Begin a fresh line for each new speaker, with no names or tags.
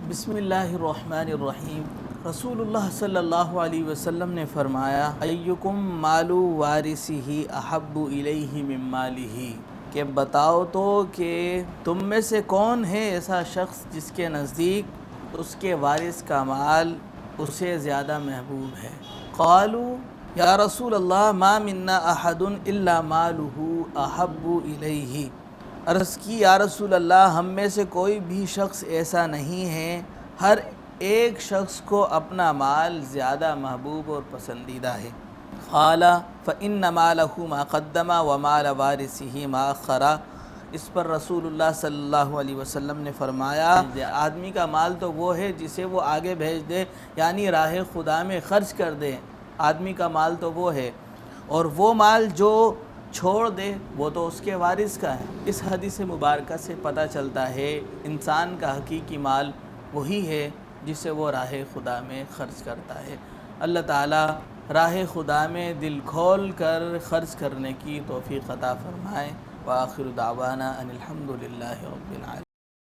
بسم اللہ الرحمن الرحیم۔ رسول اللہ صلی اللہ علیہ وسلم نے فرمایا ایکم مال وارثہ احب الیہ من مالہ، کہ بتاؤ تو کہ تم میں سے کون ہے ایسا شخص جس کے نزدیک اس کے وارث کا مال اسے زیادہ محبوب ہے۔ قالوا یا رسول اللہ ما منا احد الا مالہ احب الیہ، عرض کی یا رسول اللہ ہم میں سے کوئی بھی شخص ایسا نہیں ہے، ہر ایک شخص کو اپنا مال زیادہ محبوب اور پسندیدہ ہے۔ قال فإن مالہ ما قدم ومال وارثہ ما اخر، اس پر رسول اللہ صلی اللہ علیہ وسلم نے فرمایا آدمی کا مال تو وہ ہے جسے وہ آگے بھیج دے، یعنی راہ خدا میں خرچ کر دے، آدمی کا مال تو وہ ہے، اور وہ مال جو چھوڑ دے وہ تو اس کے وارث کا ہے۔ اس حدیث مبارکہ سے پتہ چلتا ہے انسان کا حقیقی مال وہی ہے جسے وہ راہ خدا میں خرچ کرتا ہے۔ اللہ تعالی راہ خدا میں دل کھول کر خرچ کرنے کی توفیق عطا فرمائے۔ وآخر دعوانا ان الحمد للہ رب العالمین۔